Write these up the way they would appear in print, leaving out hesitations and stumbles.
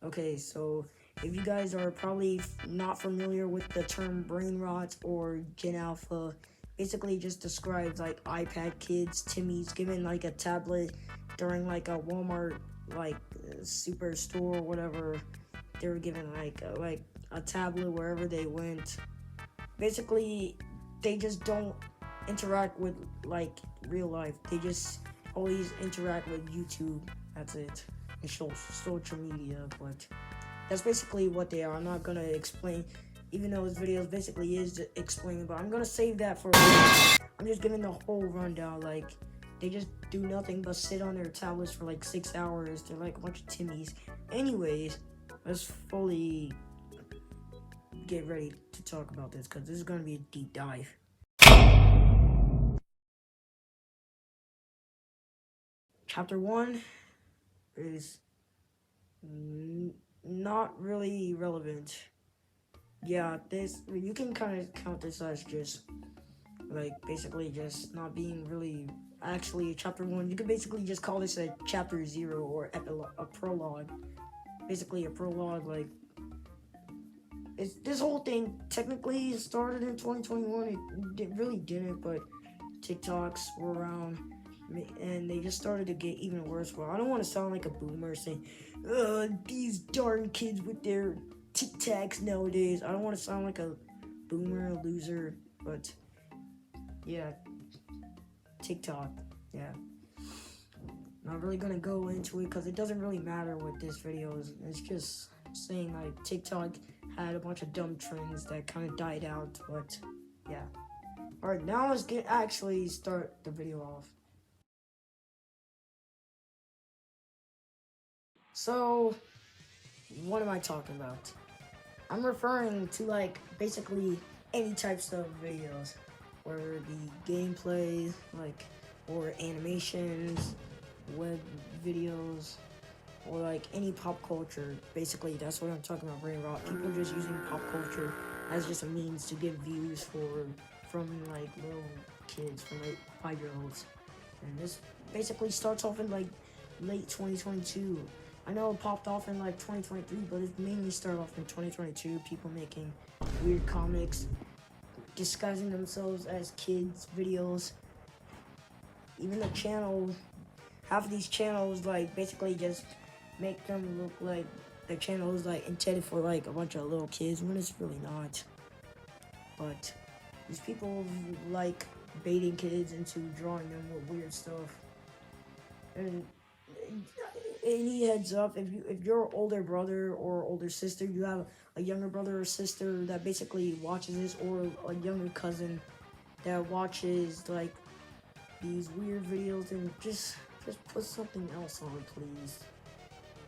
Okay, so if you guys are probably not familiar with the term brain rot or Gen Alpha, basically just describes like iPad kids, Timmy's given like a tablet during like a Walmart like superstore or whatever. They were given like a tablet wherever they went. Basically, they just don't interact with like real life. They just always interact with YouTube. That's it. And social media, but that's basically what they are. I'm not gonna explain, even though this video basically is explaining, but I'm gonna save that for. I'm just giving the whole rundown. Like, they just do nothing but sit on their tablets for like 6 hours. They're like a bunch of Timmies. Anyways, let's fully get ready to talk about this because this is gonna be a deep dive. Chapter 1 is not really relevant. Yeah, this you can kind of count this as just like basically just not being really actually chapter 1. You could basically just call this a chapter 0 or a prologue. Basically a prologue. Like, it's this whole thing technically started in 2021. It really didn't, but TikToks were around and they just started to get even worse. Well, I don't want to sound like a boomer saying, these darn kids with their TikToks nowadays. I don't want to sound like a boomer, loser, but yeah, TikTok, yeah. Not really gonna go into it because it doesn't really matter what this video is. It's just saying like TikTok had a bunch of dumb trends that kind of died out, but yeah. Alright, now let's actually start the video off. So, what am I talking about? I'm referring to like basically any types of videos, whether it be gameplay, like, or animations, web videos, or like any pop culture. Basically, that's what I'm talking about. Brain rot. People just using pop culture as just a means to get views from like little kids, from like 5-year-olds, and this basically starts off in like late 2022. I know it popped off in like 2023, but it mainly started off in 2022. People making weird comics, disguising themselves as kids videos. Even the channel, half of these channels like basically just make them look like the channel is like intended for like a bunch of little kids when it's really not. But these people like baiting kids into drawing them with weird stuff. And any heads up, if your older brother or older sister, you have a younger brother or sister that basically watches this, or a younger cousin that watches like these weird videos, and just put something else on, please.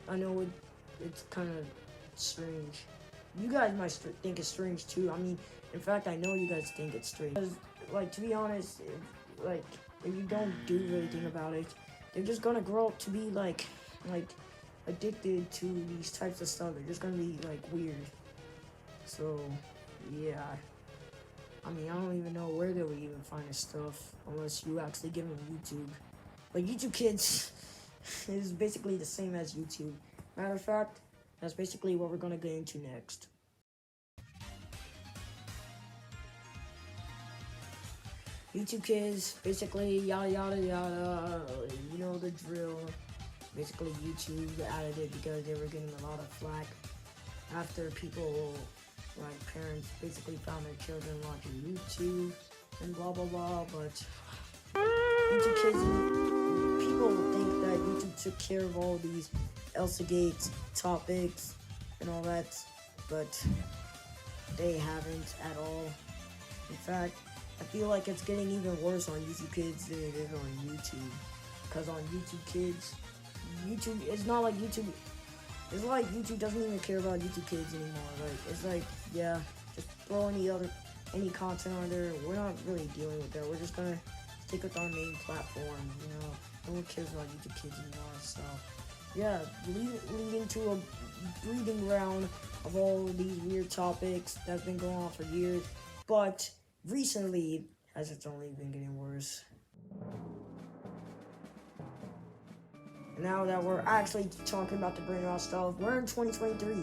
I know it's kind of strange. You guys might think it's strange too. I mean, in fact, I know you guys think it's strange. Because, like, to be honest, if you don't do anything about it, they're just gonna grow up to be like addicted to these types of stuff. They're just gonna be like weird. So, yeah. I mean, I don't even know where they would even find this stuff unless you actually give them YouTube. Like, YouTube Kids is basically the same as YouTube. Matter of fact, that's basically what we're gonna get into next. YouTube Kids, basically yada yada yada, you know the drill. Basically YouTube added it because they were getting a lot of flack after people, like parents, basically found their children watching YouTube and blah blah blah. But YouTube Kids, people think that YouTube took care of all these ElsaGate topics and all that, but they haven't at all. In fact, I feel like it's getting even worse on YouTube Kids than it is on YouTube. Because on YouTube Kids, it's not like YouTube, it's like YouTube doesn't even care about YouTube Kids anymore. Like, it's like, yeah, just throw any content on there. We're not really dealing with that. We're just gonna stick with our main platform, you know. No one cares about YouTube Kids anymore, so yeah, leading to a breeding ground of all of these weird topics that's been going on for years, but recently, as it's only been getting worse. Now that we're actually talking about the brain rot stuff, we're in 2023.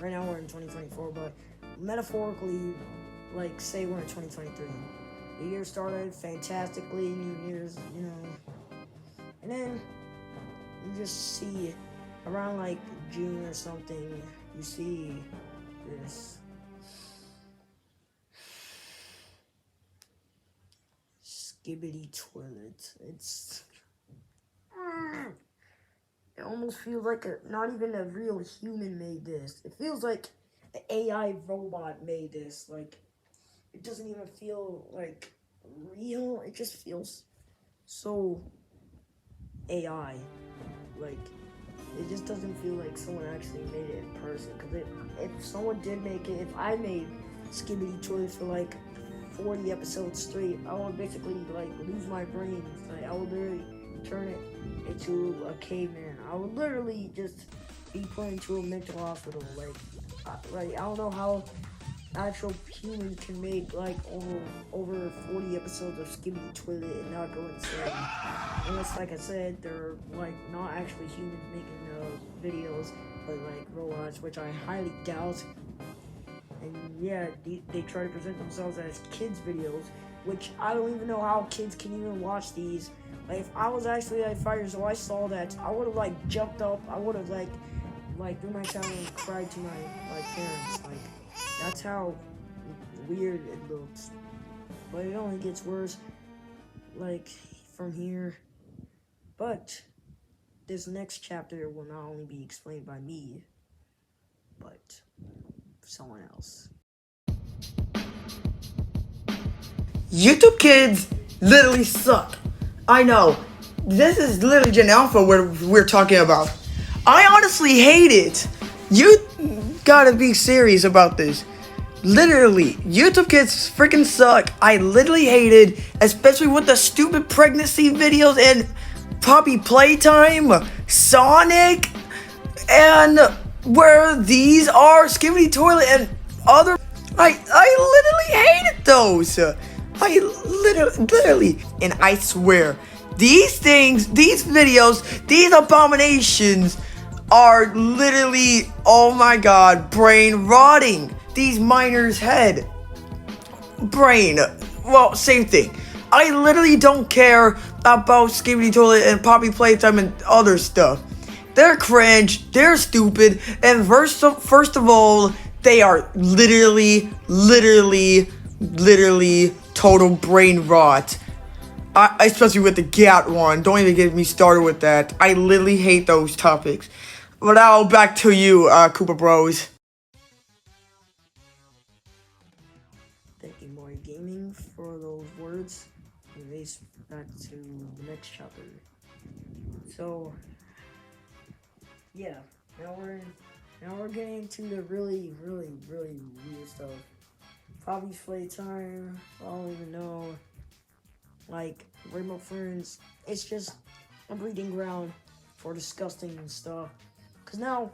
Right now we're in 2024, but metaphorically, like, say we're in 2023. The year started fantastically, New Year's, and then you just see around like June or something, you see this Skibidi toilet. It almost feels like not even a real human made this. It feels like an AI robot made this. Like, it doesn't even feel like real. It just feels so AI. Like, it just doesn't feel like someone actually made it in person. Because if someone did make it, if I made Skibidi Toilet for like 40 episodes straight, I would basically like lose my brain. Like, I would literally turn it into a caveman. I would literally just be put into a mental hospital. Like I don't know how actual humans can make like over 40 episodes of Skibidi Toilet and not go insane. Unless, like I said, they're like not actually humans making those videos, but like robots, which I highly doubt. And yeah, they try to present themselves as kids videos, which I don't even know how kids can even watch these. Like, if I was actually like 5 years old, I saw that, I would have like jumped up, I would have like threw my towel and cried to my parents. Like, that's how weird it looks. But it only gets worse, like, from here. But this next chapter will not only be explained by me, but someone else. YouTube kids literally suck. I know. This is literally Gen Alpha we're talking about. I honestly hate it. You gotta be serious about this. Literally, YouTube kids freaking suck. I literally hate it, especially with the stupid pregnancy videos and Poppy Playtime, Sonic, and where these are Skibidi Toilet and other. I literally hated those. I literally, and I swear, these things, these videos, these abominations are literally, oh my god, brain rotting. These minors' head. Brain. Well, same thing. I literally don't care about Skibidi Toilet and Poppy Playtime and other stuff. They're cringe, they're stupid, and first of all, they are literally total brain rot. Especially with the GAT one. Don't even get me started with that. I literally hate those topics. But now back to you, Koopa Bros. Thank you, Moy Gaming, for those words. Anyways, back to the next chapter. So, yeah, now we're getting into the really weird stuff. Poppy's Playtime, I don't even know. Like, Rainbow Friends, it's just a breeding ground for disgusting stuff. Cause now,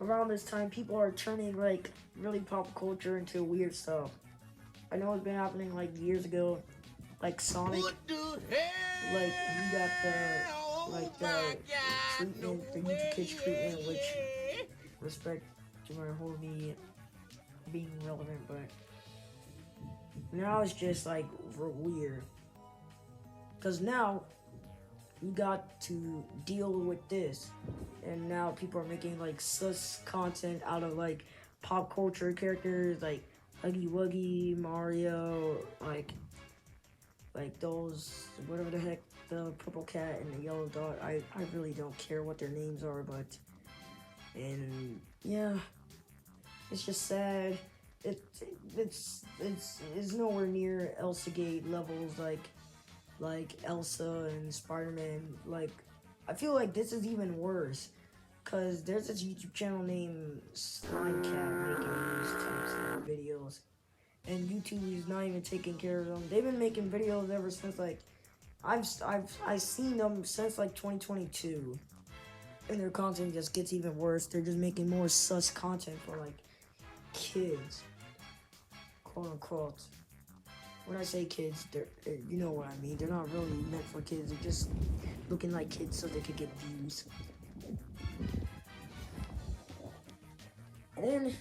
around this time, people are turning like really pop culture into weird stuff. I know it's been happening like years ago, like Sonic. Like, you got the treatment, the YouTube Kids treatment, which, respect to my homie being relevant, but now it's just like weird. Cause now you got to deal with this, and now people are making like sus content out of like pop culture characters like Huggy Wuggy, Mario, like those, whatever the heck, the purple cat and the yellow dot. I really don't care what their names are, but, and yeah, it's just sad. It's nowhere near Elsa Gate levels like Elsa and Spider-Man. Like, I feel like this is even worse, cause there's this YouTube channel named Slime Cat making these types of videos, and YouTube is not even taking care of them. They've been making videos ever since like I've seen them since like 2022, and their content just gets even worse. They're just making more sus content for like kids, quote unquote. when I say kids, you know what I mean. They're not really meant for kids. They're just looking like kids so they could get views. And then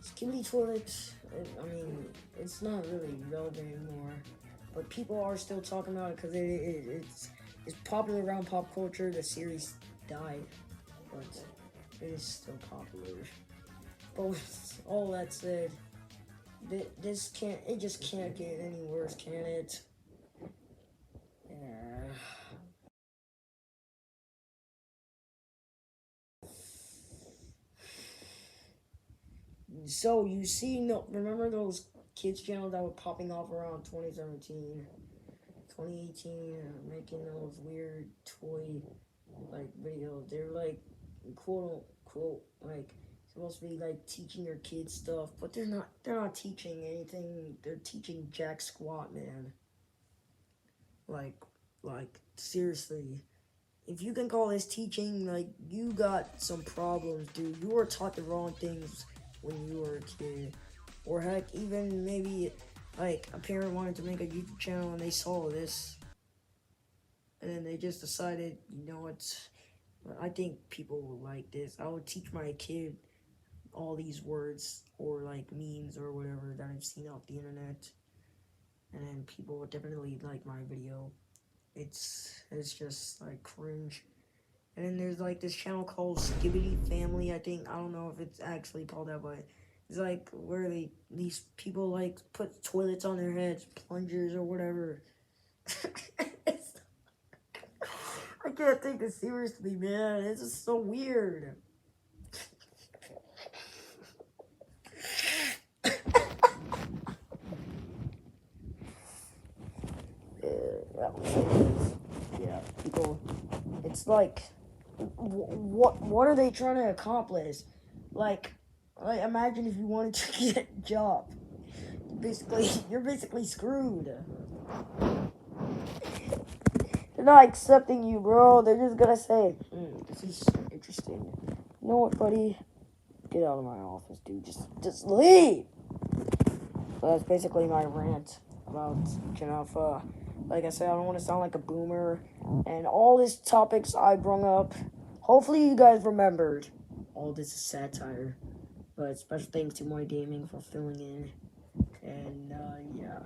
Skibidi Toilets, I mean, it's not really relevant anymore, but people are still talking about it because it's popular around pop culture. The series died, but it is still popular. But with all that said, it just can't get any worse, can it? Yeah. So you see, no, remember those kids channels that were popping off around 2017, 2018, making those weird toy like videos. They're like quote unquote like supposed to be like teaching your kids stuff, but they're not. They're not teaching anything. They're teaching jack squat, man. Like, seriously. If you can call this teaching, like, you got some problems, dude. You were taught the wrong things when you were a kid. Or heck, even maybe, like, a parent wanted to make a YouTube channel and they saw this. And then they just decided, you know what, I think people will like this. I would teach my kid all these words or, like, memes or whatever that I've seen off the internet. And then people would definitely like my video. It's just like cringe. And then there's like this channel called Skibidi Family. I don't know if it's actually called that, but it's like where these people like put toilets on their heads, plungers or whatever. I can't take this seriously, man. This is so weird. Yeah, people. It's like, what are they trying to accomplish? Like imagine if you wanted to get a job. You're basically screwed. They're not accepting you, bro. They're just gonna say, this is interesting. You know what, buddy? Get out of my office, dude. Just leave. So that's basically my rant about Gen Alpha. Like I said, I don't want to sound like a boomer. And all these topics I brung up, hopefully you guys remembered. All this is satire. But special thanks to Moy Gaming for filling in. And, yeah.